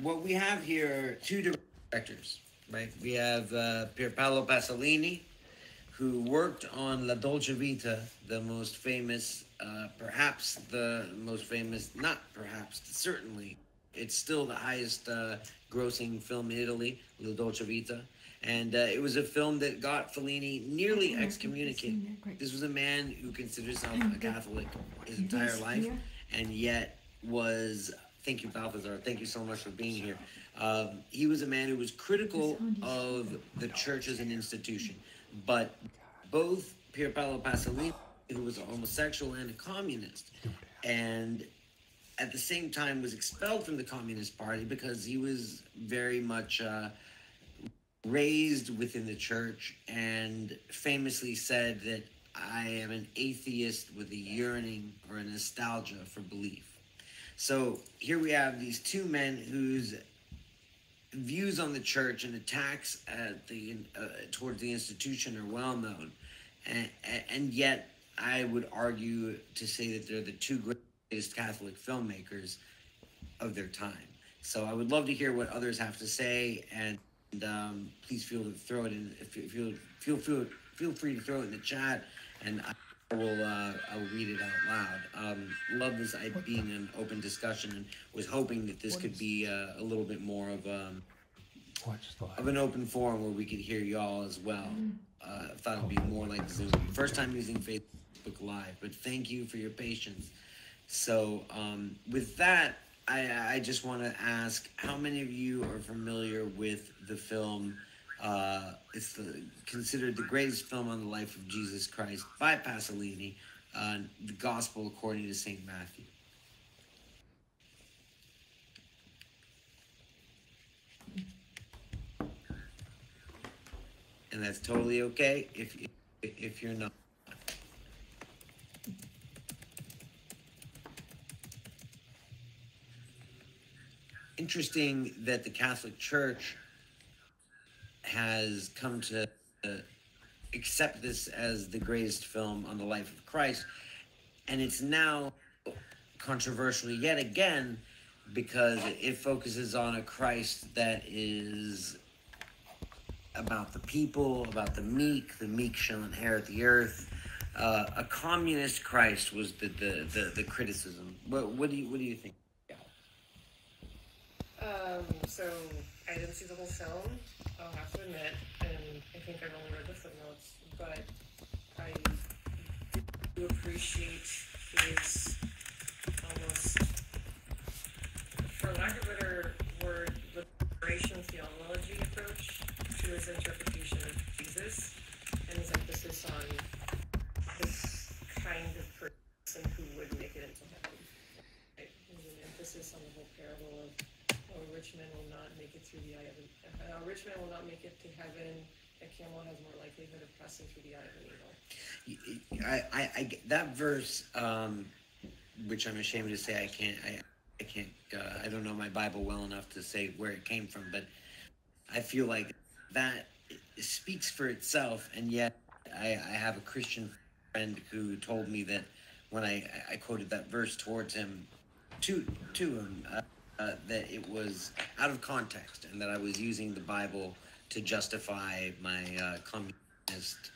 what we have here are two directors, right? We have Pier Paolo Pasolini, who worked on La Dolce Vita, the most famous, perhaps the most famous, not perhaps, certainly, it's still the highest grossing film in Italy, La Dolce Vita. And it was a film that got Fellini nearly excommunicated. This was a man who considered himself a Catholic his entire life, and yet was, thank you, Balthazar, thank you so much for being here. He was a man who was critical of the church as an institution, but both Pier Paolo Pasolini, who was a homosexual and a communist, and at the same time was expelled from the Communist Party because he was very much raised within the church and famously said that I am an atheist with a yearning or a nostalgia for belief. So here we have these two men whose views on the church and attacks at towards the institution are well known, and yet I would argue to say that they're the two greatest Catholic filmmakers of their time. So I would love to hear what others have to say, and please feel to throw it in. Feel free to throw it in the chat, and I will read it out loud. Love this being an open discussion, and was hoping that this could be a little bit more of an open forum where we could hear y'all as well. I thought it'd be more like Zoom. First time using Facebook Live, but thank you for your patience. So with that, I just want to ask, how many of you are familiar with the film? It's considered the greatest film on the life of Jesus Christ by Pasolini, The Gospel According to St. Matthew. And that's totally okay if you're not. Interesting that the Catholic Church has come to accept this as the greatest film on the life of Christ, and it's now controversial yet again because it focuses on a Christ that is about the people, about the meek shall inherit the earth. A communist Christ was the criticism. What do you think? So I didn't see the whole film, I'll have to admit, and I think I've only read the footnotes, but I do appreciate his almost, for lack of a better word, liberation theology approach to his interpretation of Jesus, and his emphasis on this kind of person who would make it into heaven. Right? There's an emphasis on the whole parable of a rich man will not make it through the eye of a rich man will not make it to heaven. A camel has more likelihood of passing through the eye of an needle. I that verse, which I'm ashamed to say I can't I don't know my Bible well enough to say where it came from, but I feel like that speaks for itself. And yet I have a Christian friend who told me that when I quoted that verse towards him, to him, that it was out of context and that I was using the Bible to justify my communist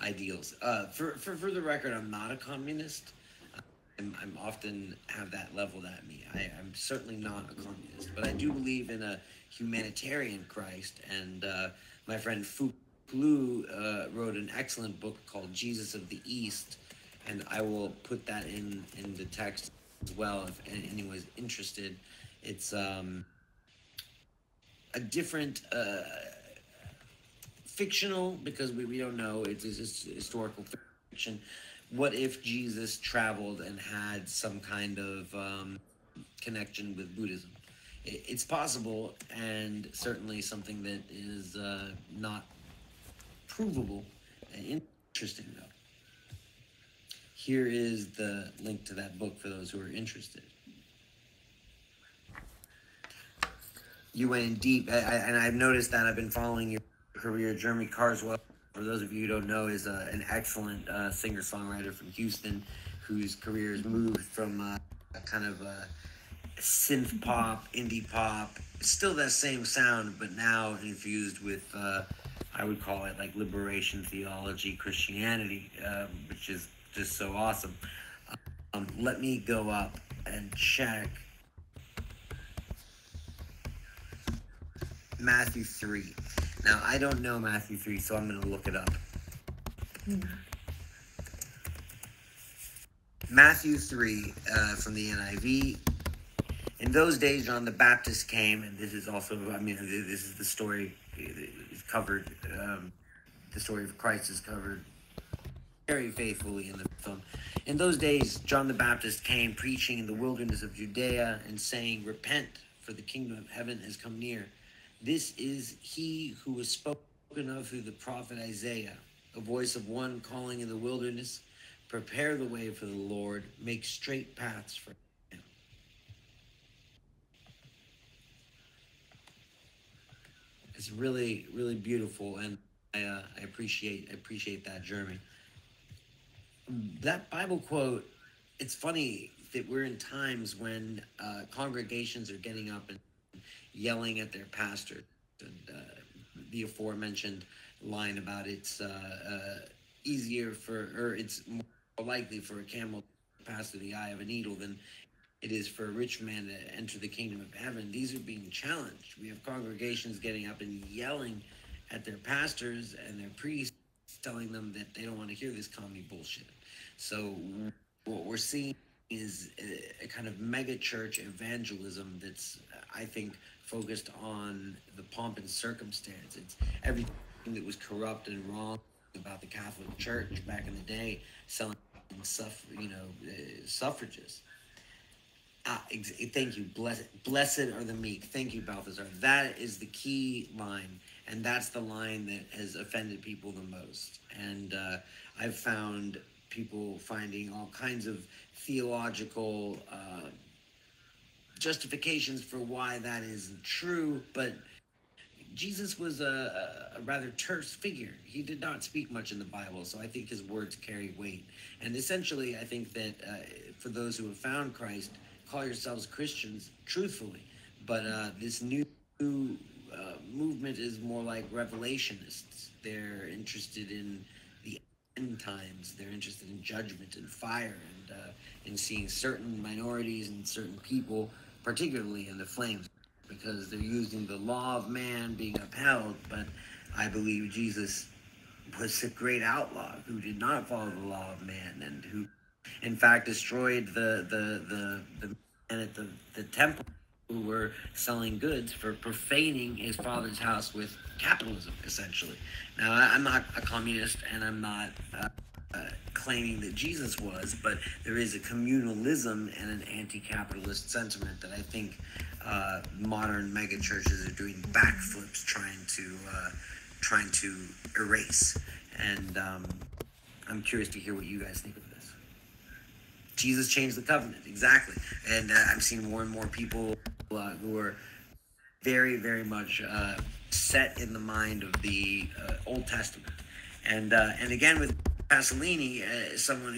ideals. For the record, I'm not a communist. I'm often have that leveled at me. I'm certainly not a communist, but I do believe in a humanitarian Christ. And my friend Fu Lu wrote an excellent book called Jesus of the East, and I will put that in the text as well if anyone's interested. It's a different fictional, because we don't know, it's historical fiction. What if Jesus traveled and had some kind of connection with Buddhism? It's possible, and certainly something that is not provable and interesting, though. Here is the link to that book for those who are interested. You went in deep, and I've noticed that. I've been following your career. Jeremy Carswell, for those of you who don't know, is an excellent singer-songwriter from Houston whose career has moved from kind of synth pop, indie pop. It's still that same sound, but now infused with, I would call it like liberation theology, Christianity, which is just so awesome. Let me go up and check Matthew 3. Now, I don't know Matthew 3, so I'm going to look it up. Matthew 3 from the NIV. In those days, John the Baptist came, and this is also, this is the story is covered. The story of Christ is covered very faithfully in the film. In those days, John the Baptist came preaching in the wilderness of Judea and saying, "Repent, for the kingdom of heaven has come near." This is he who was spoken of through the prophet Isaiah, a voice of one calling in the wilderness, "Prepare the way for the Lord, make straight paths for him." It's really, really beautiful, and I appreciate that, Jeremy. That Bible quote. It's funny that we're in times when congregations are getting up and yelling at their pastor, and the aforementioned line about it's easier for, or it's more likely for a camel to pass through the eye of a needle than it is for a rich man to enter the kingdom of heaven. These are being challenged. We have congregations getting up and yelling at their pastors and their priests, telling them that they don't want to hear this commie bullshit. So what we're seeing is a kind of mega church evangelism that's, I think, focused on the pomp and circumstance. It's everything that was corrupt and wrong about the Catholic Church back in the day, selling suffrages. Thank you. Blessed are the meek. Thank you, Balthazar. That is the key line, and that's the line that has offended people the most. And I've found people finding all kinds of theological justifications for why that isn't true, but Jesus was a rather terse figure. He did not speak much in the Bible, so I think his words carry weight. And essentially, I think that for those who have found Christ, call yourselves Christians truthfully. But this new movement is more like revelationists. They're interested in the end times. They're interested in judgment and fire, and in seeing certain minorities and certain people, particularly in the flames, because they're using the law of man being upheld. But I believe Jesus was a great outlaw who did not follow the law of man, and who in fact destroyed the men at the temple who were selling goods for profaning his father's house with capitalism, essentially. Now, I'm not a communist, and I'm not claiming that Jesus was, but there is a communalism and an anti-capitalist sentiment that I think modern megachurches are doing backflips trying to erase. And I'm curious to hear what you guys think of this. Jesus changed the covenant, exactly. And I'm seeing more and more people who are very, very much set in the mind of the Old Testament. And again, with Pasolini, someone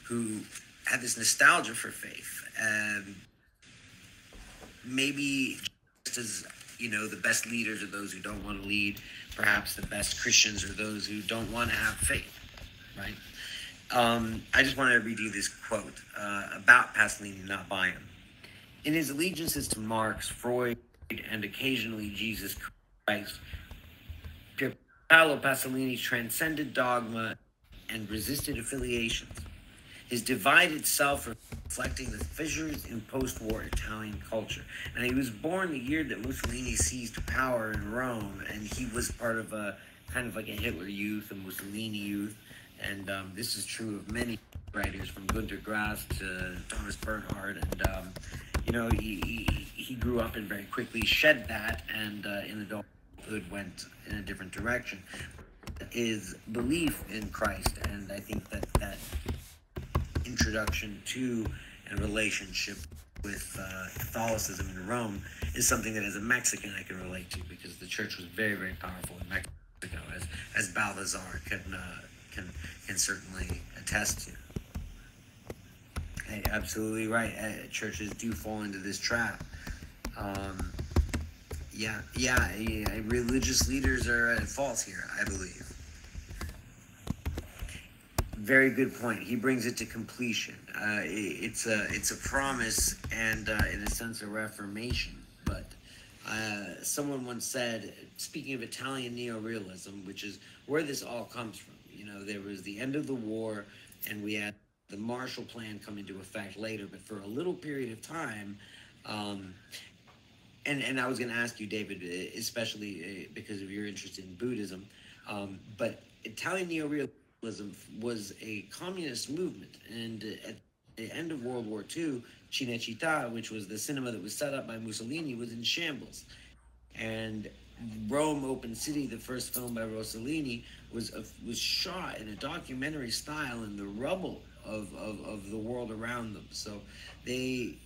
who had this nostalgia for faith, maybe just as the best leaders are those who don't want to lead, perhaps the best Christians are those who don't want to have faith, right? I just want to read you this quote about Pasolini, not by him. In his allegiances to Marx, Freud, and occasionally Jesus Christ, Paolo Pasolini transcended dogma and resisted affiliations. His divided self reflecting the fissures in post-war Italian culture. And he was born the year that Mussolini seized power in Rome, and he was part of a kind of like a Hitler youth, a Mussolini youth. And this is true of many writers, from Günter Grass to Thomas Bernhard. And he grew up and very quickly shed that, and in adulthood went in a different direction. His belief in Christ, and I think that introduction to and relationship with Catholicism in Rome is something that as a Mexican I can relate to, because the church was very, very powerful in Mexico, as Balthazar can certainly attest to. Hey, absolutely right. Churches do fall into this trap. Um, yeah, religious leaders are at fault here, I believe. Very good point. He brings it to completion. It's a promise and in a sense a reformation. But someone once said, speaking of Italian neorealism, which is where this all comes from. You know, there was the end of the war, and we had the Marshall Plan come into effect later. But for a little period of time, um, and I was going to ask you, David, especially because of your interest in Buddhism, but Italian neorealism was a communist movement, and at the end of World War II, Cinecittà, which was the cinema that was set up by Mussolini, was in shambles, and Rome Open City, the first film by Rossellini, was shot in a documentary style in the rubble of the world around them. So they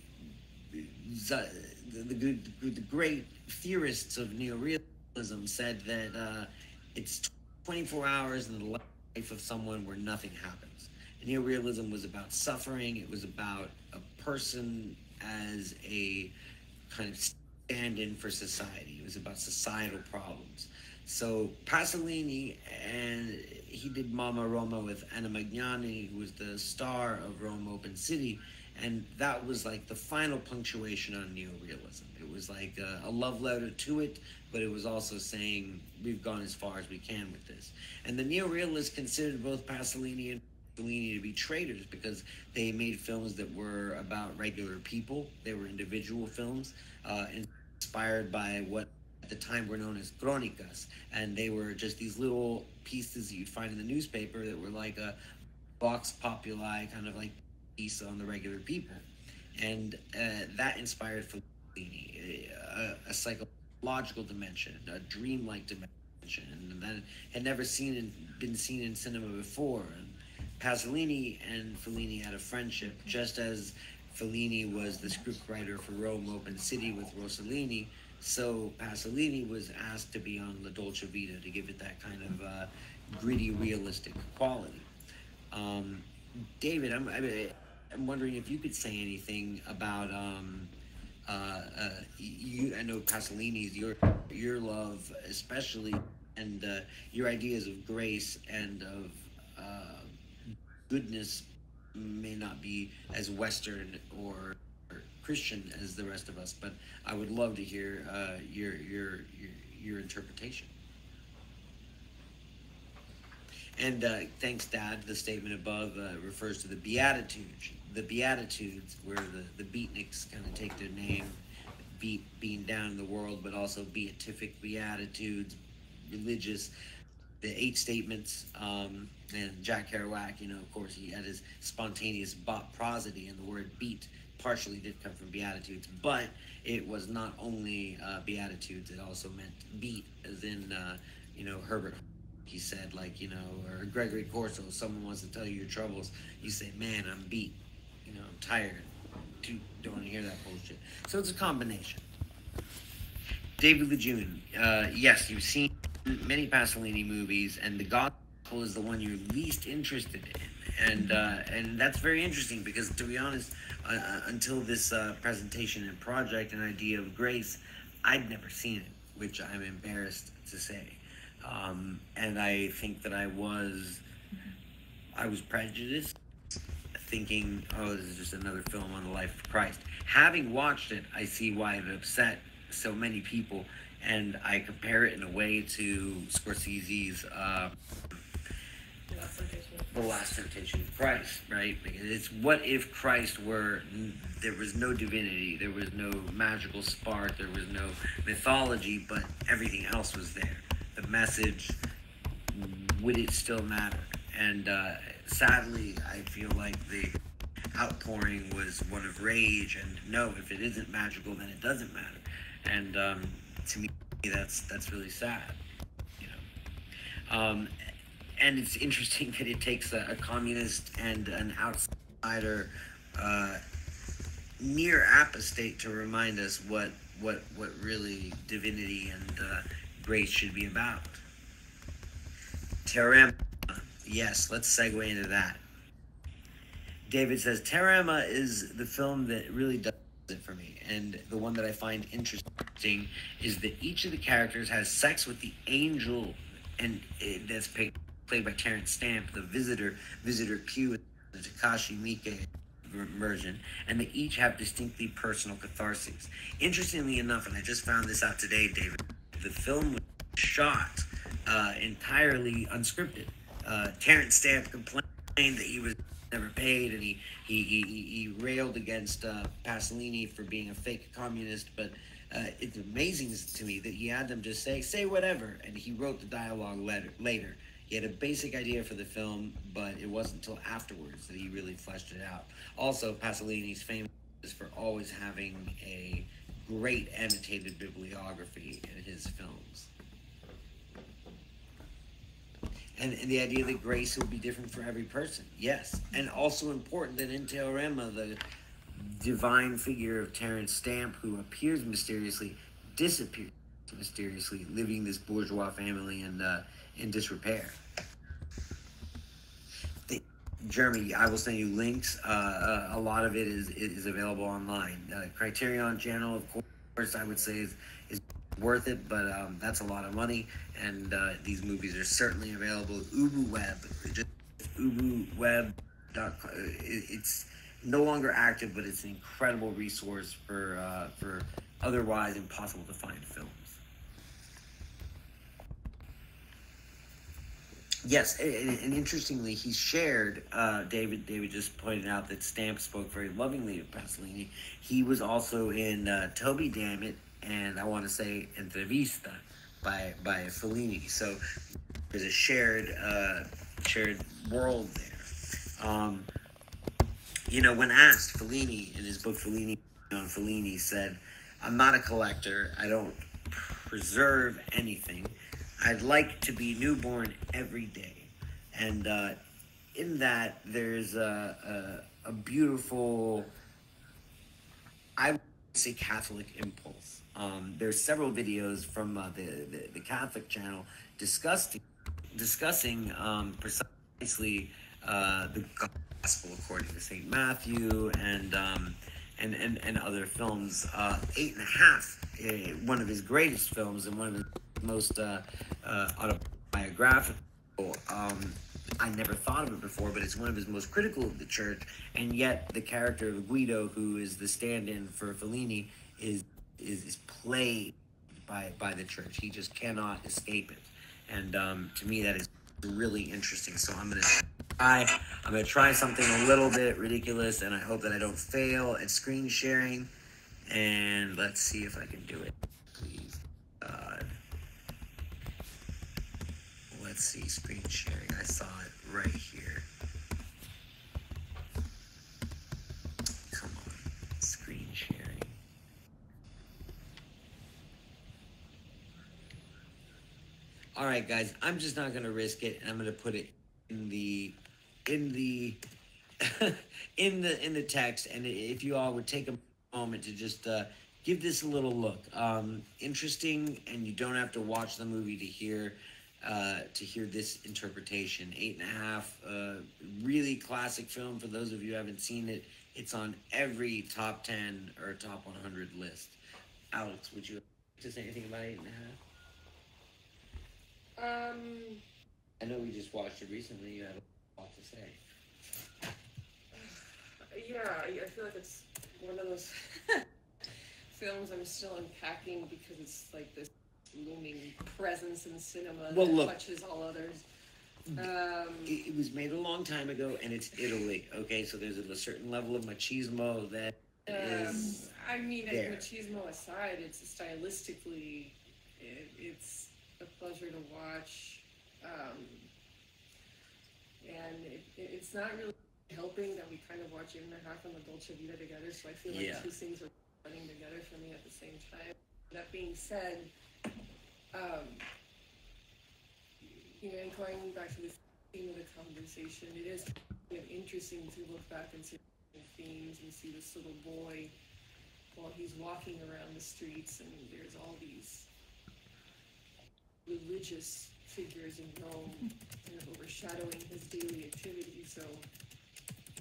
the great theorists of neorealism said that it's 24 hours in the life of someone where nothing happens. And neorealism was about suffering. It was about a person as a kind of stand-in for society. It was about societal problems. So Pasolini, and he did Mama Roma with Anna Magnani, who was the star of Rome Open City, and that was like the final punctuation on neorealism. It was like a love letter to it, but it was also saying we've gone as far as we can with this. And the neorealists considered both Pasolini and Fellini to be traitors because they made films that were about regular people. They were individual films, inspired by what at the time were known as cronicas, and they were just these little pieces that you'd find in the newspaper that were like a vox populi kind of like piece on the regular people, and that inspired Fellini a psychological dimension, a dreamlike dimension, and that had never been seen in cinema before. And Pasolini and Fellini had a friendship, just as Fellini was the scriptwriter for Rome Open City with Rossellini. So Pasolini was asked to be on La Dolce Vita to give it that kind of gritty, realistic quality. Um, David, I'm wondering if you could say anything about you. I know Pasolini's your love, especially, and your ideas of grace and of goodness may not be as Western or Christian as the rest of us, but I would love to hear your interpretation. And thanks, Dad. The statement above refers to the Beatitudes. The Beatitudes, where the beatniks kind of take their name, being down in the world, but also beatific Beatitudes, religious, the eight statements. And Jack Kerouac, you know, of course, he had his spontaneous prosody, and the word beat partially did come from Beatitudes, but it was not only Beatitudes, it also meant beat, as in, you know, Herbert he said, like, you know, or Gregory Corso, someone wants to tell you your troubles, you say, man, I'm beat, you know, I'm tired, don't want to hear that bullshit. So it's a combination. David Lejeune, yes, you've seen many Pasolini movies, and the Gospel is the one you're least interested in, and that's very interesting because, to be honest, until this presentation and project and idea of grace, I'd never seen it, which I'm embarrassed to say. And I think that I was prejudiced, thinking, oh, this is just another film on the life of Christ. Having watched it, I see why it upset so many people, and I compare it in a way to Scorsese's The Last Temptation of Christ, right? Because it's what if Christ there was no divinity, there was no magical spark, there was no mythology, but everything else was there. The message, would it still matter? And sadly, I feel like the outpouring was one of rage, and no, if it isn't magical, then it doesn't matter. And to me, that's really sad, you know. And it's interesting that it takes a communist and an outsider, near apostate, to remind us what really divinity and grace should be about. Terem, yes, let's segue into that. David says Terema is the film that really does it for me, and the one that I find interesting is that each of the characters has sex with the angel, and that's played by Terrence Stamp, the Visitor Q, the Takashi Miike version, and they each have distinctly personal catharses. Interestingly enough, and I just found this out today, David, the film was shot entirely unscripted. Terrence Stamp complained that he was never paid, and he railed against Pasolini for being a fake communist. But it's amazing to me that he had them just say whatever, and he wrote the dialogue later. He had a basic idea for the film, but it wasn't until afterwards that he really fleshed it out. Also, Pasolini's famous for always having a great annotated bibliography in his films. And the idea that grace will be different for every person, yes. And also important that in Teorema, the divine figure of Terence Stamp, who appears mysteriously, disappears mysteriously, leaving this bourgeois family in disrepair. Jeremy, I will send you links. A lot of it is available online. Criterion Channel, of course, I would say is worth it, but that's a lot of money, and these movies are certainly available. UbuWeb, just UbuWeb.com. It's no longer active, but it's an incredible resource for otherwise impossible to find films. Yes, and interestingly, he shared, David just pointed out that Stamp spoke very lovingly of Pasolini. He was also in Toby Dammit, and I want to say Entrevista by Fellini. So there's a shared world there. When asked, Fellini, in his book Fellini on Fellini, said, "I'm not a collector. I don't preserve anything. I'd like to be newborn every day." And in that, there's a beautiful, I would say, Catholic impulse. There's several videos from the Catholic channel discussing precisely the Gospel according to St. Matthew and other films. 8½, one of his greatest films and one of his most autobiographical. I never thought of it before, but it's one of his most critical of the church, and yet the character of Guido, who is the stand-in for Fellini, is played by the church. He just cannot escape it, and to me that is really interesting. So I'm gonna try something a little bit ridiculous, and I hope that I don't fail at screen sharing. And let's see if I can do it. Please, God. Let's see, screen sharing. I saw it right here. Come on, screen sharing. All right, guys, I'm just not gonna risk it, and I'm gonna put it in the in the text. And if you all would take a moment to just give this a little look, interesting, and you don't have to watch the movie to hear this interpretation. 8½, really classic film. For those of you who haven't seen it, it's on every top 10 or top 100 list. Alex, would you like to say anything about 8½? I know we just watched it recently. You have a lot to say. Yeah, I feel like it's one of those films I'm still unpacking because it's like this looming presence in cinema that touches all others. It was made a long time ago, and it's Italy. Okay, so there's a certain level of machismo that is. I mean, there. Machismo aside, it's stylistically, it's a pleasure to watch, and it's not really helping that we kind of watch 8½and La Dolce Vita together. So I feel like two things are running together for me at the same time. That being said, and going back to the theme of the conversation, it is kind of interesting to look back and see themes and see this little boy while he's walking around the streets, and there's all these religious figures in Rome kind of overshadowing his daily activities. So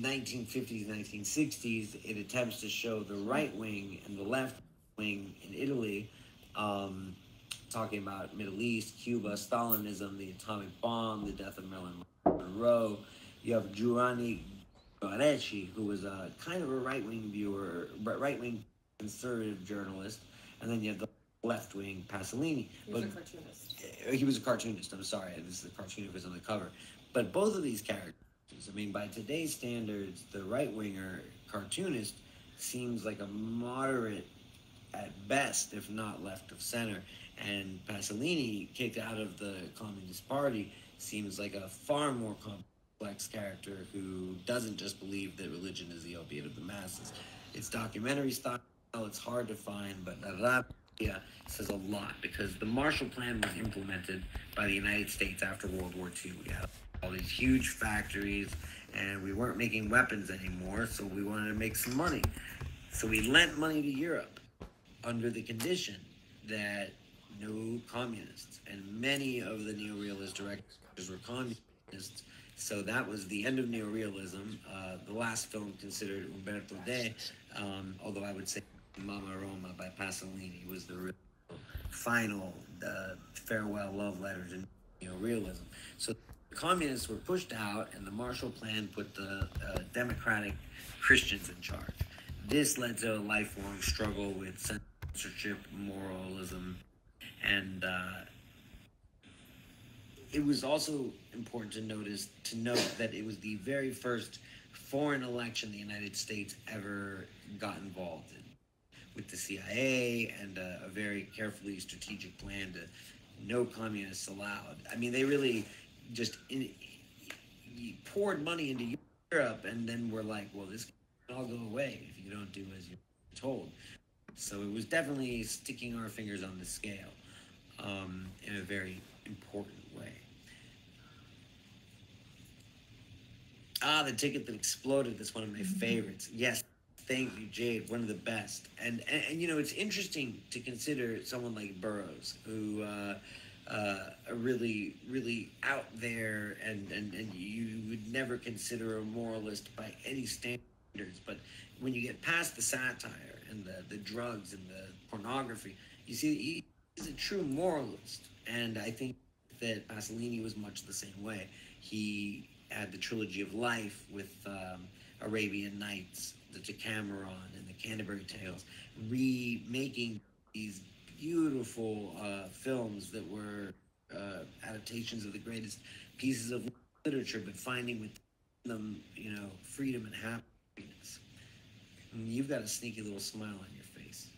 1950s, 1960s, it attempts to show the right wing and the left wing in Italy, um, talking about Middle East, Cuba, Stalinism, the atomic bomb, the death of Marilyn Monroe. You have Giovanni Guareschi, who was a kind of a right-wing viewer, right-wing conservative journalist, and then you have the left-wing Pasolini. He was a cartoonist. He was a cartoonist. I'm sorry, this is the cartoon who was on the cover. But both of these characters, I mean, by today's standards, the right-winger cartoonist seems like a moderate at best, if not left of center. And Pasolini, kicked out of the Communist Party, seems like a far more complex character who doesn't just believe that religion is the opiate of the masses. It's documentary style, it's hard to find, but Rabia says a lot because the Marshall Plan was implemented by the United States after World War II. We had all these huge factories, and we weren't making weapons anymore, so we wanted to make some money. So we lent money to Europe under the condition that no communists, and many of the neorealist directors were communists. So that was the end of neorealism. The last film considered Umberto De, although I would say Mama Roma by Pasolini was the real final farewell love letter to neorealism. So the communists were pushed out, and the Marshall Plan put the democratic Christians in charge. This led to a lifelong struggle with censorship, moralism, and it was also important to note that it was the very first foreign election the United States ever got involved in, with the CIA and a very carefully strategic plan to no communists allowed. I mean, they really just poured money into Europe, and then were like, well, this can all go away if you don't do as you're told. So it was definitely sticking our fingers on the scale in a very important way. The Ticket That Exploded is one of my favorites. Yes, thank you, Jade. One of the best. And you know, it's interesting to consider someone like Burroughs, who are really out there, and you would never consider a moralist by any standards. But when you get past the satire and the drugs and the pornography, you see he's a true moralist. And I think that Pasolini was much the same way. He had the trilogy of life with Arabian Nights, the Decameron, and the Canterbury Tales, remaking these beautiful films that were adaptations of the greatest pieces of literature, but finding within them, you know, freedom and happiness. And you've got a sneaky little smile on your face.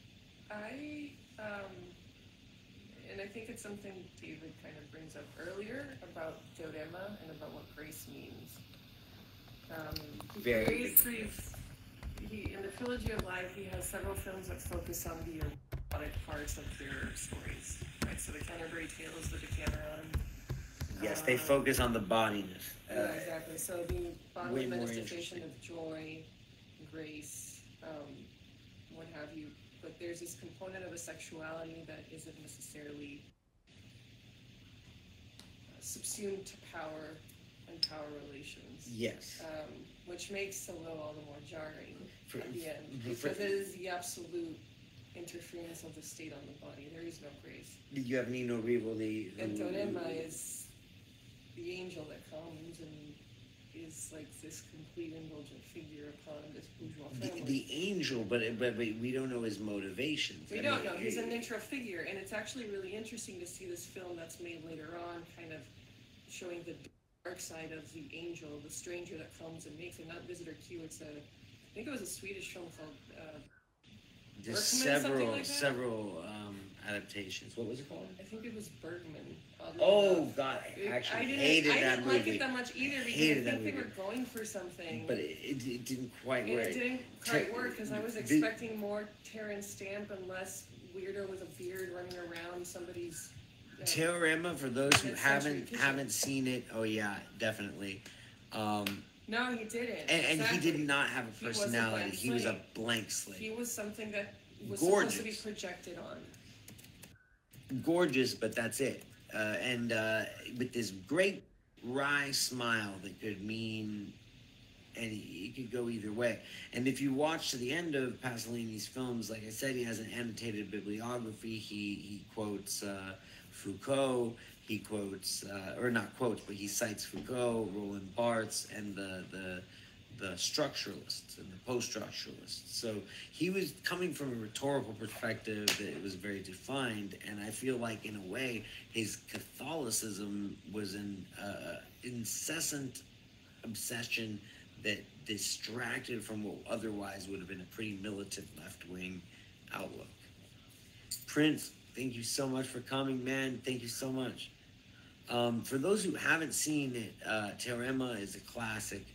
And I think it's something David kind of brings up earlier about teorema and about what grace means. Very Grace, in the trilogy of life, he has several films that focus on the erotic parts of their stories. Right, so the Canterbury Tales, the Decameron. Yes, they focus on the bodiness. Yeah, exactly. So the bodily manifestation of joy, grace, what have you. But there's this component of a sexuality that isn't necessarily subsumed to power and power relations. Yes. Which makes the will all the more jarring at the end. Because it is the absolute interference of the state on the body. There is no grace. You have Nino Rivoli. And Teorema is the angel that comes and is like this complete indulgent figure upon this bourgeois family. The angel, but we don't know his motivations. We don't know. He's an intro figure, and it's actually really interesting to see this film that's made later on, kind of showing the dark side of the angel, the stranger that comes and makes it. Not Visitor Q. It's I think it was a Swedish film called. There's several adaptations. What was it called? I think it was Bergman. Oh God, I actually hated that movie. I didn't like it that much either because I think they were going for something. But it didn't quite work. It didn't quite work because I was expecting more Terrence Stamp and less weirdo with a beard running around somebody's. Teorema, for those who haven't seen it, oh yeah, definitely. No, he didn't. And he did not have a personality. He was a blank slate. He was something that was supposed to be projected on. Gorgeous, but that's it. And with this great wry smile that could mean and he could go either way. And if you watch to the end of Pasolini's films, like I said, he has an annotated bibliography. He quotes Foucault. He quotes, or not quotes, but he cites Foucault, Roland Barthes, and the structuralists and the post-structuralists. So he was coming from a rhetorical perspective that was very defined, and I feel like in a way his Catholicism was an incessant obsession that distracted from what otherwise would have been a pretty militant left-wing outlook. Prince, thank you so much for coming, man. Thank you so much. For those who haven't seen it, Teorema is a classic.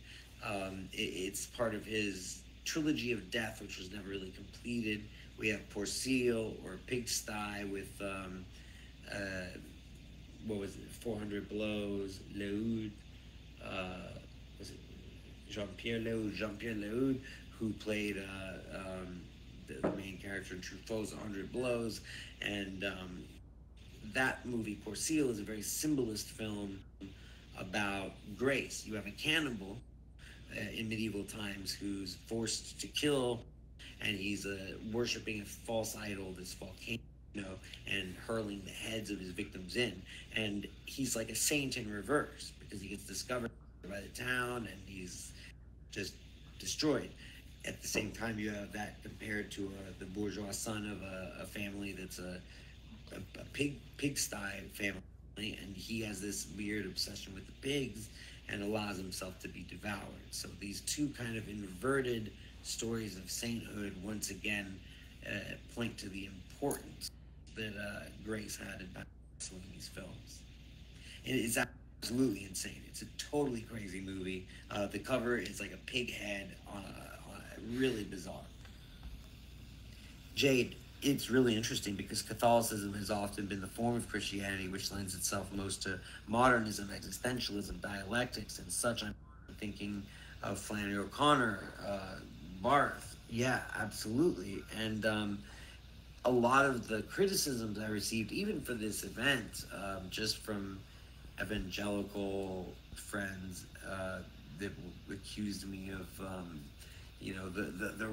It's part of his trilogy of death, which was never really completed. We have Porcile or Pigsty with what was it, 400 Blows, Leud, was it Jean-Pierre Leud, who played the main character in Truffaut's 100 Blows, and that movie Porcile is a very symbolist film about grace. You have a cannibal in medieval times who's forced to kill, and he's worshiping a false idol, this volcano, and hurling the heads of his victims in. And he's like a saint in reverse because he gets discovered by the town and he's just destroyed. At the same time, you have that compared to the bourgeois son of a family that's a pigsty family, and he has this weird obsession with the pigs and allows himself to be devoured. So these two kind of inverted stories of sainthood once again point to the importance that Grace had in Pasolini's films. And it's absolutely insane. It's a totally crazy movie. The cover is like a pig head on a really bizarre. Jade, it's really interesting because Catholicism has often been the form of Christianity which lends itself most to modernism, existentialism, dialectics, and such. I'm thinking of Flannery O'Connor, Barth. Yeah, absolutely. And a lot of the criticisms I received, even for this event, just from evangelical friends that accused me of the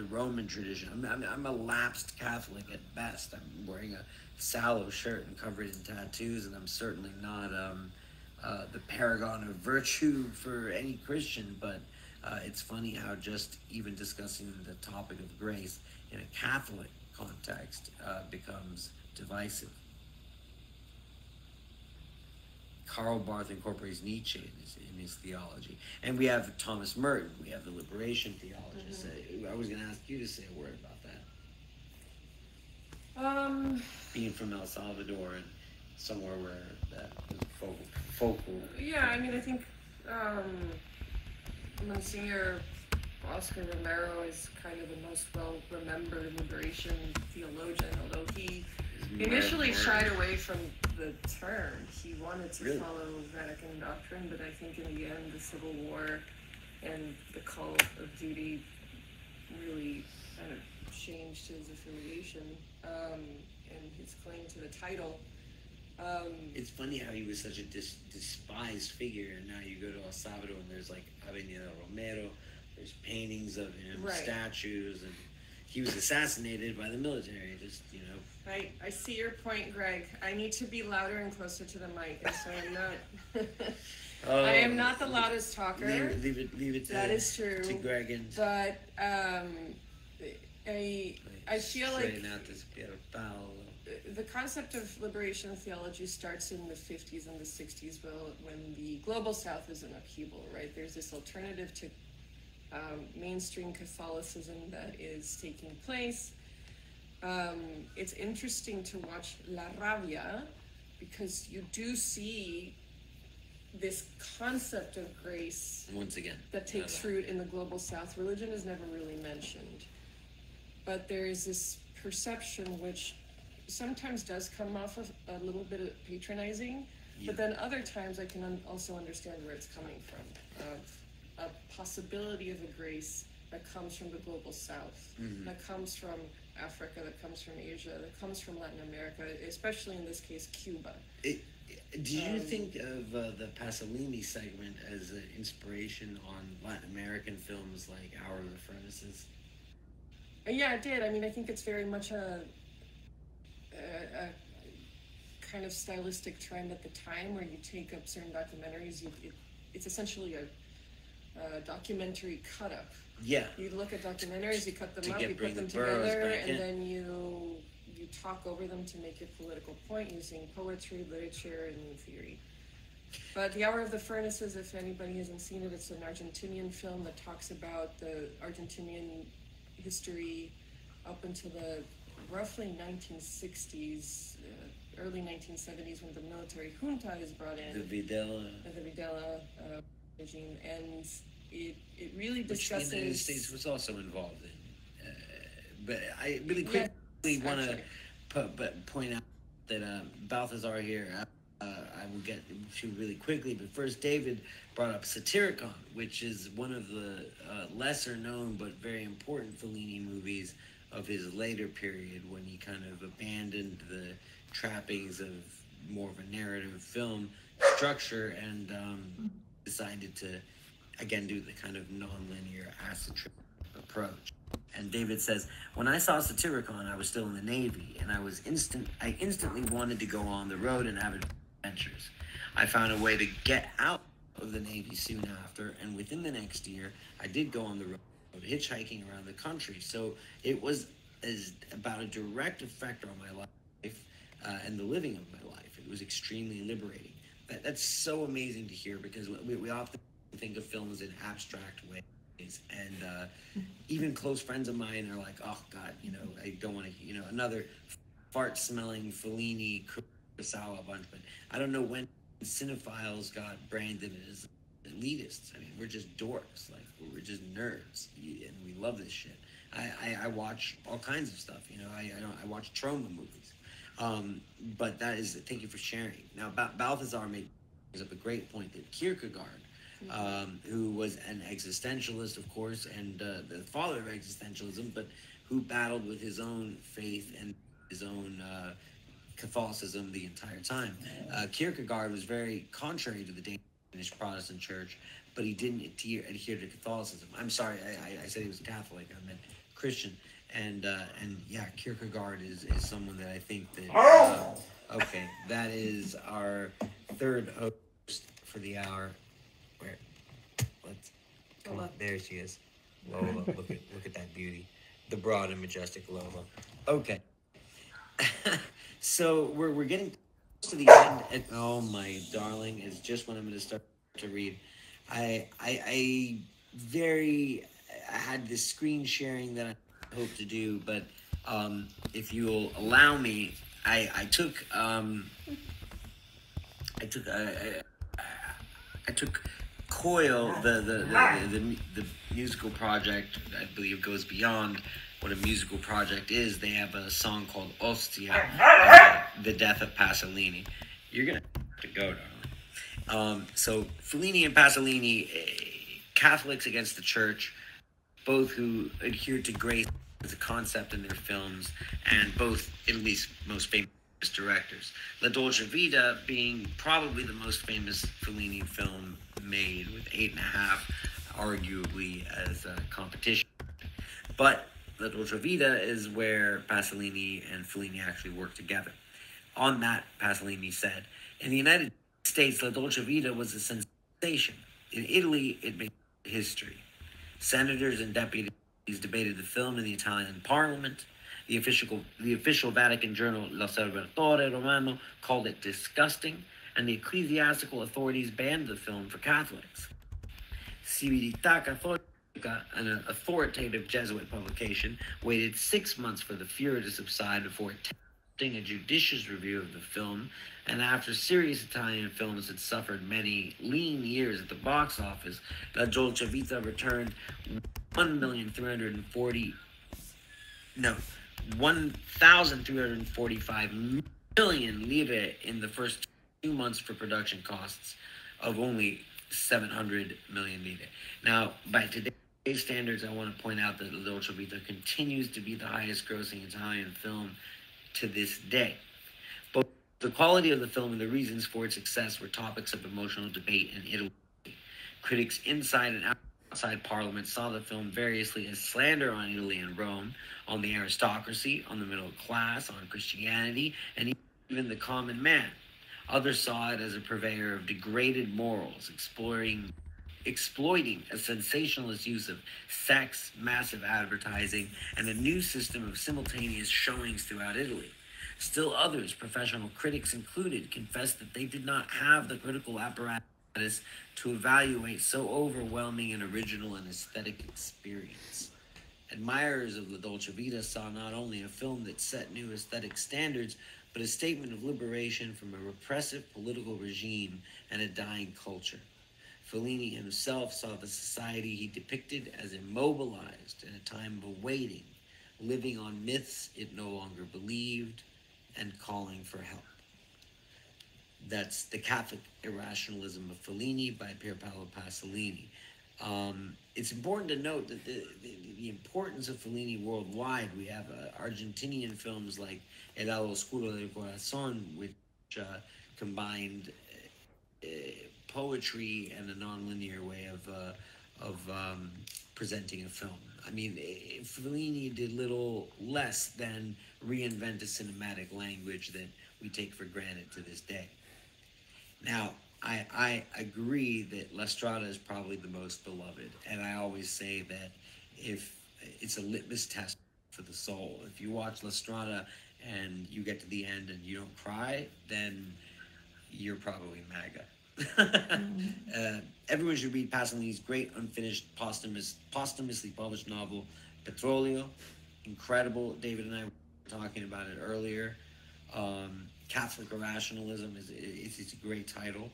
Roman tradition. I'm a lapsed Catholic at best. I'm wearing a sallow shirt and covered in tattoos, and I'm certainly not the paragon of virtue for any Christian. But it's funny how just even discussing the topic of grace in a Catholic context becomes divisive. Karl Barth incorporates Nietzsche in his theology. And we have Thomas Merton. We have the liberation theologists. Mm-hmm. I was going to ask you to say a word about that. Being from El Salvador and somewhere where that was focal. Yeah, I mean, I think Monsignor Oscar Romero is kind of the most well-remembered liberation theologian, although he initially shied away from the term. He wanted to follow Vatican doctrine, but I think in the end the Civil War and the call of duty really kind of changed his affiliation and his claim to the title. It's funny how he was such a despised figure, and now you go to El Salvador and there's like Avenida Romero, there's paintings of him, statues, and he was assassinated by the military, just, you know. I see your point, Greg. I need to be louder and closer to the mic, and so I'm not. I am not the loudest talker. Leave it to, that is true. To Greg and. But I feel like the concept of liberation theology starts in the 50s and the 60s, when the global South is in upheaval, right? There's this alternative to mainstream Catholicism that is taking place. It's interesting to watch La Rabia because you do see this concept of grace once again that takes root in the global South. Religion is never really mentioned, but there is this perception which sometimes does come off of a little bit of patronizing, but then other times I can also understand where it's coming from, of a possibility of a grace that comes from the global South, that comes from Africa, that comes from Asia, that comes from Latin America, especially in this case, Cuba. Do you think of the Pasolini segment as an inspiration on Latin American films like Hour of the Furnaces? Yeah, it did. I mean, I think it's very much a kind of stylistic trend at the time where you take up certain documentaries, it's essentially a documentary cut up. Yeah. You look at documentaries, you cut them To up, get- you bring put them the boroughs together, back in. and then you talk over them to make your political point using poetry, literature, and theory. But The Hour of the Furnaces, if anybody hasn't seen it, it's an Argentinian film that talks about the Argentinian history up until the roughly 1960s, early 1970s, when the military junta is brought in. The Videla. The Videla regime, and it really Which the discusses. United States was also involved in. But I really quickly want to point out that Balthazar here, I will get to really quickly, but first David brought up Satyricon, which is one of the lesser known but very important Fellini movies of his later period, when he kind of abandoned the trappings of more of a narrative film structure and decided to, again, do the kind of non-linear acid trip approach. And David says, when I saw Satyricon, I was still in the Navy, and I instantly wanted to go on the road and have adventures. I found a way to get out of the Navy soon after, and within the next year, I did go on the road, hitchhiking around the country. So it was about a direct effect on my life and the living of my life. It was extremely liberating. That's so amazing to hear, because we often think of films in abstract ways. And even close friends of mine are like, oh God, I don't want to, another fart-smelling Fellini Kurosawa bunch. But I don't know when cinephiles got branded as elitists. I mean, we're just dorks. Like, we're just nerds, and we love this shit. I watch all kinds of stuff. I watch trauma movies. But that is, thank you for sharing. Now, Balthazar brings up a great point that Kierkegaard, who was an existentialist, of course, and the father of existentialism, but who battled with his own faith and his own Catholicism the entire time. Kierkegaard was very contrary to the Danish Protestant Church, but he didn't adhere to Catholicism. I'm sorry, I said he was Catholic. I meant Christian. And yeah, Kierkegaard is someone that I think that okay, that is our third host for the hour. Come on, there she is. Lola, look at that beauty. The broad and majestic Lola. Okay. So we're getting close to the end. Oh my darling, is just when I'm gonna start to read. I had this screen sharing that I hope to do, but if you'll allow me, I took Coil, the musical project, I believe, goes beyond what a musical project is. They have a song called Ostia, The Death of Pasolini. You're going to have to go, darling. So Fellini and Pasolini, Catholics against the Church, both who adhered to grace as a concept in their films, and both Italy's most famous directors. La Dolce Vita being probably the most famous Fellini film made, with 8.5 arguably as a competition. But La Dolce Vita is where Pasolini and Fellini actually worked together. On that, Pasolini said, in the United States, La Dolce Vita was a sensation. In Italy, it made history. Senators and deputies debated the film in the Italian parliament. The official Vatican journal L'Osservatore Romano called it disgusting, and the ecclesiastical authorities banned the film for Catholics. Civiltà Cattolica, an authoritative Jesuit publication, waited 6 months for the furor to subside before attempting a judicious review of the film, and after serious Italian films had suffered many lean years at the box office, La Dolce Vita returned 1,345 million lire in the first 2 months for production costs of only 700 million lire. Now, by today's standards, I want to point out that La Dolce Vita continues to be the highest grossing Italian film to this day. Both the quality of the film and the reasons for its success were topics of emotional debate in Italy. Critics inside and outside Parliament saw the film variously as slander on Italy and Rome, on the aristocracy, on the middle class, on Christianity, and even the common man. Others saw it as a purveyor of degraded morals, exploiting a sensationalist use of sex, massive advertising, and a new system of simultaneous showings throughout Italy. Still others, professional critics included, confessed that they did not have the critical apparatus to evaluate so overwhelming an original and aesthetic experience. Admirers of La Dolce Vita saw not only a film that set new aesthetic standards, but a statement of liberation from a repressive political regime and a dying culture. Fellini himself saw the society he depicted as immobilized in a time of awaiting, living on myths it no longer believed, and calling for help. That's The Catholic Irrationalism of Fellini by Pier Paolo Pasolini. It's important to note that the importance of Fellini worldwide. We have Argentinian films like El Lado Oscuro del Corazón, which combined poetry and a nonlinear way of presenting a film. I mean, Fellini did little less than reinvent a cinematic language that we take for granted to this day. Now, I agree that La Strada is probably the most beloved, and I always say that if it's a litmus test for the soul. If you watch La Strada and you get to the end and you don't cry, then you're probably MAGA. Everyone should read Pasolini's great unfinished posthumously published novel, Petrolio. Incredible. David and I were talking about it earlier. Catholic Irrationalism it's a great title.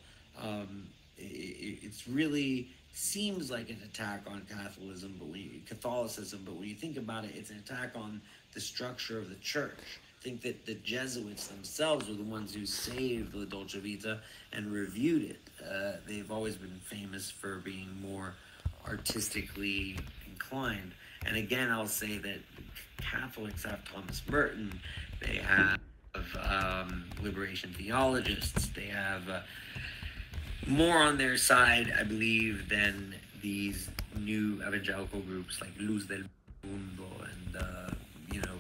It's really seems like an attack on Catholicism, but when you think about it, it's an attack on the structure of the church. I think that the Jesuits themselves were the ones who saved La Dolce Vita and reviewed it. They've always been famous for being more artistically inclined. And again, I'll say that Catholics have Thomas Merton. They have liberation theologists. They have more on their side, I believe, than these new evangelical groups like Luz del Mundo and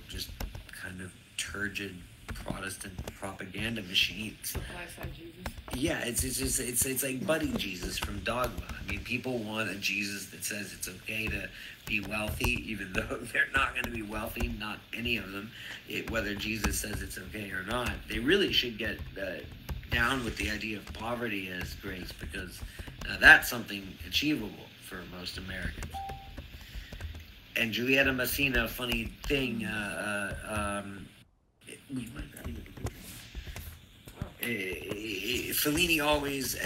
just kind of turgid Protestant propaganda machines. Yeah, it's like buddy Jesus from Dogma. I mean, people want a Jesus that says it's okay to be wealthy, even though they're not going to be wealthy. Not any of them. Whether Jesus says it's okay or not, they really should get down with the idea of poverty as grace, because that's something achievable for most Americans. And Giulietta Messina, funny thing, Fellini always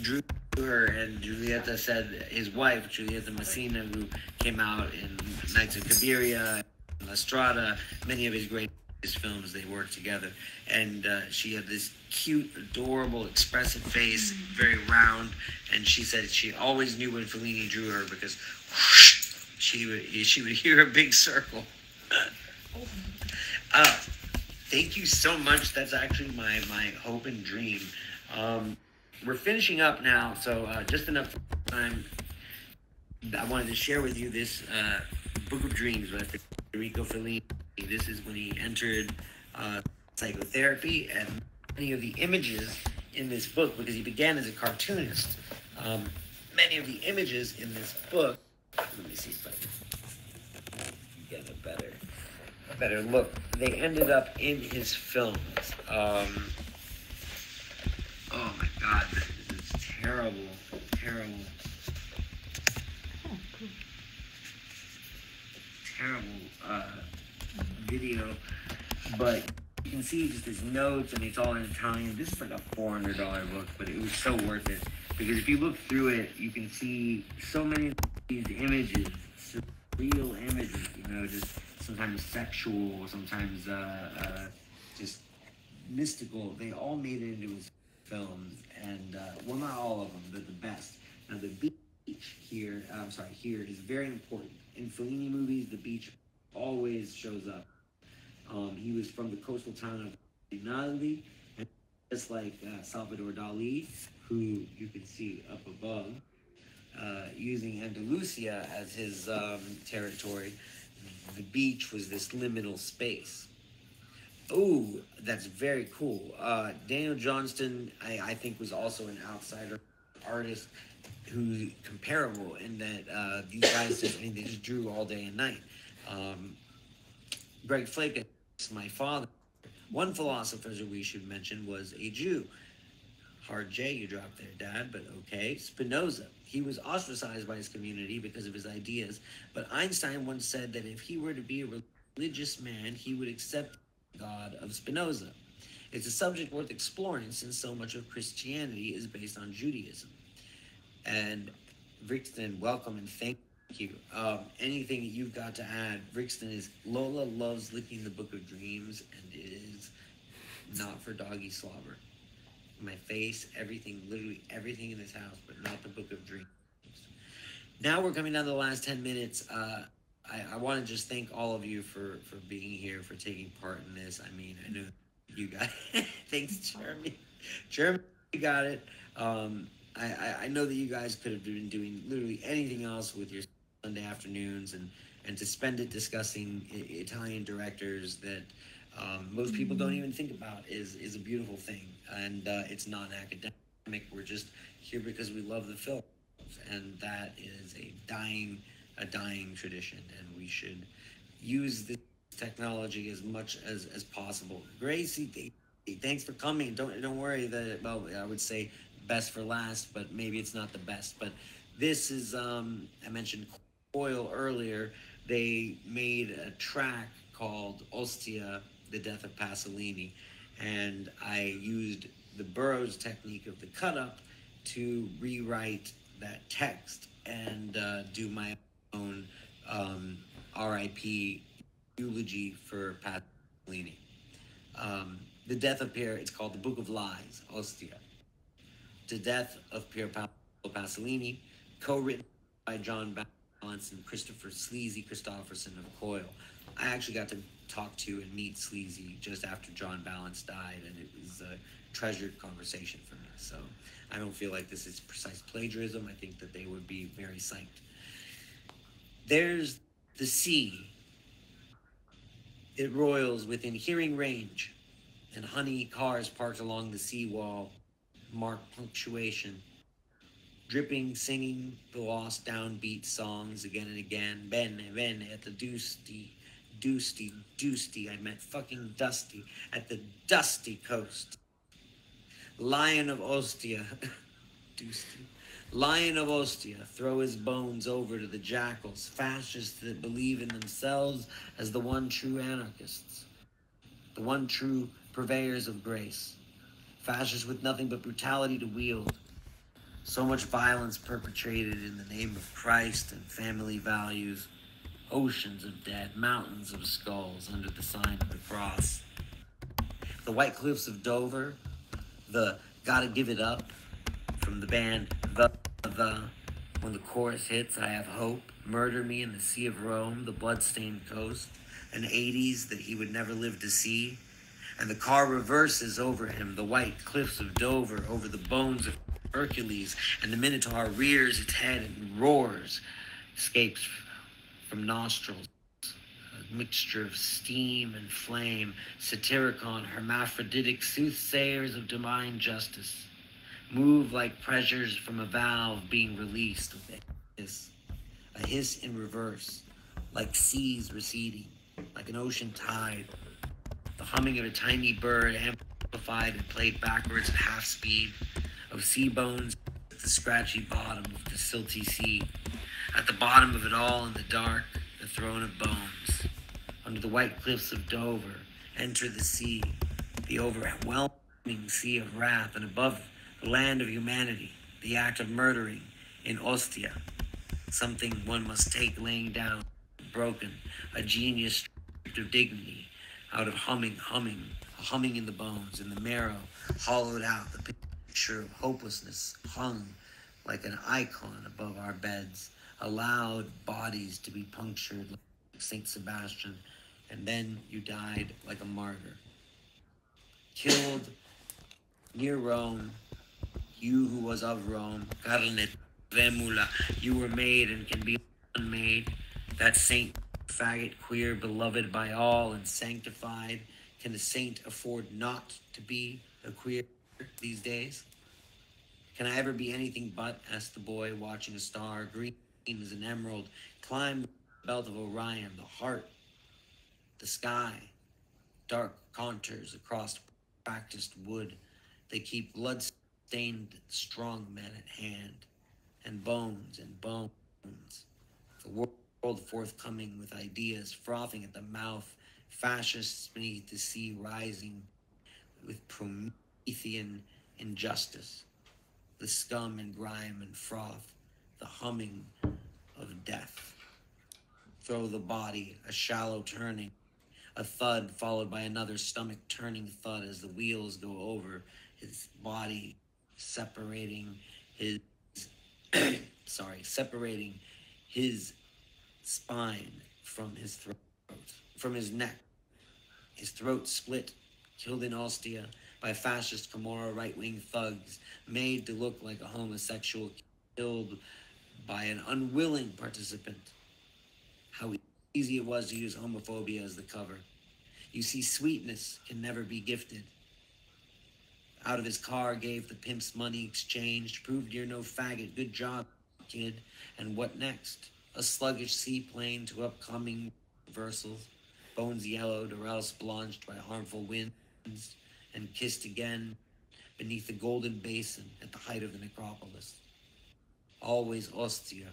drew her, and Giulietta said his wife, Giulietta Messina, who came out in Nights of Cabiria, La Strada, many of his greatest films, they worked together. And she had this cute, adorable, expressive face, very round, and she said she always knew when Fellini drew her because whoosh, she would hear a big circle. Thank you so much. That's actually my hope and dream. We're finishing up now, so just enough time. I wanted to share with you this Book of Dreams by Federico Fellini. This is when he entered psychotherapy, and many of the images in this book, because he began as a cartoonist, many of the images in this book, let me see if I can get a better look. They ended up in his films. Oh my God, this is terrible. Video, but you can see just his notes, and it's all in Italian. This is like a $400 book, but it was so worth it, because if you look through it, you can see so many of these images, surreal images, just sometimes sexual, sometimes just mystical. They all made it into his films, and well, not all of them, but the best. Now, the here, I'm sorry, here is very important. In Fellini movies, the beach always shows up. He was from the coastal town of Nali, and just like Salvador Dali, who you can see up above, using Andalusia as his territory, the beach was this liminal space. Oh, that's very cool. Daniel Johnston, I think, was also an outsider artist who comparable in that these guys just, I mean, they just drew all day and night. Um, Greg Flake, my father, one philosopher that we should mention was a Jew. Hard J you dropped there, Dad, but okay. Spinoza. He was ostracized by his community because of his ideas, but Einstein once said that if he were to be a religious man, he would accept the God of Spinoza. It's a subject worth exploring since so much of Christianity is based on Judaism. And Brixton, welcome and thank you. Anything that you've got to add? Brixton is Lola loves licking the Book of Dreams, and it is not for doggy slobber. My face, everything, literally everything in this house, but not the Book of Dreams. Now we're coming down to the last 10 minutes. I want to just thank all of you for being here, for taking part in this. I mean, I know you guys. Thanks, Jeremy. Jeremy, you got it. I know that you guys could have been doing literally anything else with your Sunday afternoons, and to spend it discussing Italian directors that most people don't even think about is a beautiful thing, and it's non-academic. We're just here because we love the film, and that is a dying tradition, and we should use this technology as much as possible. Gracie, thanks for coming. Don't worry that, well, I would say best for last, but maybe it's not the best. But this is I mentioned Coil earlier. They made a track called Ostia, the Death of Pasolini, and I used the Burroughs technique of the cut up to rewrite that text and do my own RIP eulogy for Pasolini. The death of Pier, it's called the Book of Lies, Ostia. The Death of Pier Paolo Pasolini, co-written by John Balance and Christopher Sleazy Christopherson of Coil. I actually got to talk to and meet Sleazy just after John Balance died, and it was a treasured conversation for me. So I don't feel like this is precise plagiarism. I think that they would be very psyched. There's the sea. It roils within hearing range, and honey cars parked along the seawall mark punctuation, dripping, singing the lost downbeat songs again and again. Bene, at the Dusty, I meant fucking Dusty, at the dusty coast. Lion of Ostia, Dusty. Lion of Ostia, throw his bones over to the jackals, fascists that believe in themselves as the one true anarchists, the one true purveyors of grace. Fascists with nothing but brutality to wield. So much violence perpetrated in the name of Christ and family values. Oceans of dead, mountains of skulls under the sign of the cross. The White Cliffs of Dover, the Gotta Give It Up from the band The. When the chorus hits, I have hope. Murder me in the Sea of Rome, the bloodstained coast. An 80s that he would never live to see. And the car reverses over him, the white cliffs of Dover, over the bones of Hercules, and the Minotaur rears its head and roars, escapes from nostrils, a mixture of steam and flame, Satyricon, hermaphroditic soothsayers of divine justice, move like pressures from a valve being released with a hiss in reverse, like seas receding, like an ocean tide, the humming of a tiny bird amplified and played backwards at half speed, of sea bones at the scratchy bottom of the silty sea. At the bottom of it all in the dark, the throne of bones. Under the white cliffs of Dover, enter the sea, the overwhelming sea of wrath, and above the land of humanity, the act of murdering in Ostia. Something one must take laying down, broken, a genius stripped of dignity, out of humming, a humming in the bones, in the marrow, hollowed out, the picture of hopelessness hung like an icon above our beds, allowed bodies to be punctured like Saint Sebastian, and then you died like a martyr. Killed near Rome, you who was of Rome, carne tremula, you were made and can be unmade. That saint, faggot, queer, beloved by all and sanctified. Can a saint afford not to be a queer these days? Can I ever be anything but? Asked the boy, watching a star, green as an emerald, climb the belt of Orion, the heart, the sky, dark contours across practiced wood. They keep blood-stained strong men at hand, and bones, the world forthcoming with ideas, frothing at the mouth, fascists beneath the sea rising with Promethean injustice, the scum and grime and froth, the humming of death. Throw the body, a shallow turning, a thud followed by another stomach turning thud as the wheels go over his body, separating his separating his spine from his throat, from his neck. His throat split, killed in Ostia by fascist Camorra right-wing thugs, made to look like a homosexual, killed by an unwilling participant. How easy it was to use homophobia as the cover. You see, sweetness can never be gifted. Out of his car, gave the pimps money exchanged, proved you're no faggot, good job, kid. And what next? A sluggish seaplane to upcoming reversals, bones yellowed or else blanched by harmful winds, and kissed again beneath the golden basin at the height of the necropolis. Always Ostia,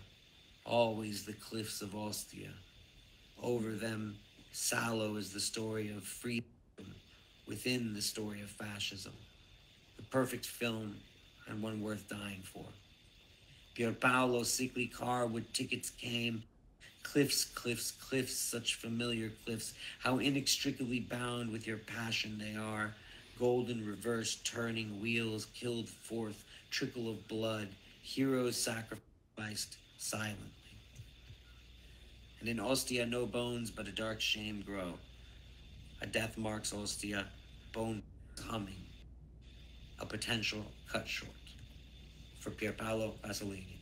always the cliffs of Ostia. Over them, sallow is the story of freedom within the story of fascism. The perfect film and one worth dying for. Pier Paolo's sickly car with tickets came. Cliffs, cliffs, cliffs, such familiar cliffs. How inextricably bound with your passion they are. Golden reverse turning wheels killed forth, trickle of blood. Heroes sacrificed silently. And in Ostia no bones but a dark shame grow. A death marks Ostia, bone humming. A potential cut short. For Pierpaolo Pasolini.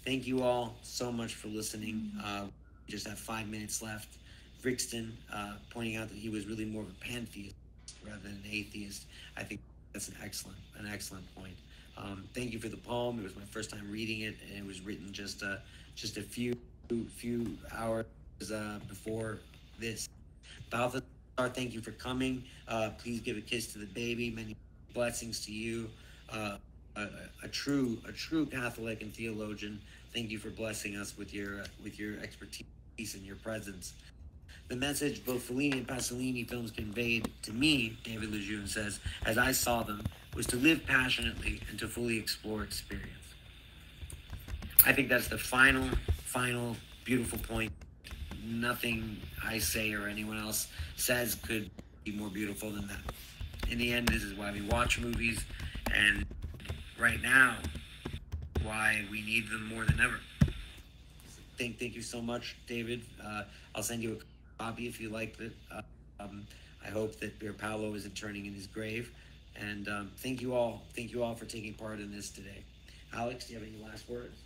Thank you all so much for listening. We just have 5 minutes left. Brixton pointing out that he was really more of a pantheist rather than an atheist. I think that's an excellent point. Thank you for the poem. It was my first time reading it, and it was written just a few hours before this. Balthazar, thank you for coming. Please give a kiss to the baby. Many blessings to you. A true Catholic and theologian. Thank you for blessing us with your expertise and your presence. The message both Fellini and Pasolini films conveyed to me, David Lejeune says, as I saw them, was to live passionately and to fully explore experience. I think that's the final beautiful point. Nothing I say or anyone else says could be more beautiful than that. In the end, this is why we watch movies, and right now, why we need them more than ever. Thank you so much, David. I'll send you a copy if you liked it. I hope that Pier Paolo isn't turning in his grave. And thank you all for taking part in this today. Alex, do you have any last words?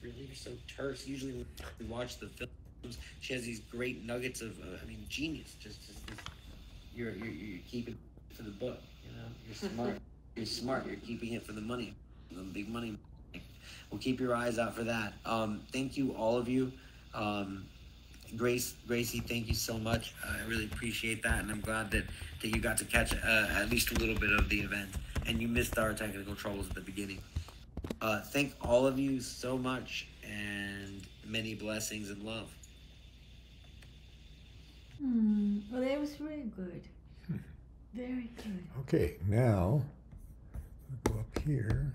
Really, you're so terse. Usually when we watch the films, she has these great nuggets of, genius. Just you're keeping it for the book. You know, you're smart. You're smart. You're keeping it for the money, the big money. Well, keep your eyes out for that. Thank you, all of you. Gracie, thank you so much. I really appreciate that, and I'm glad that you got to catch at least a little bit of the event, and you missed our technical troubles at the beginning. Thank all of you so much, and many blessings and love. Well, that was really good. Very good. Okay, now I'll go up here.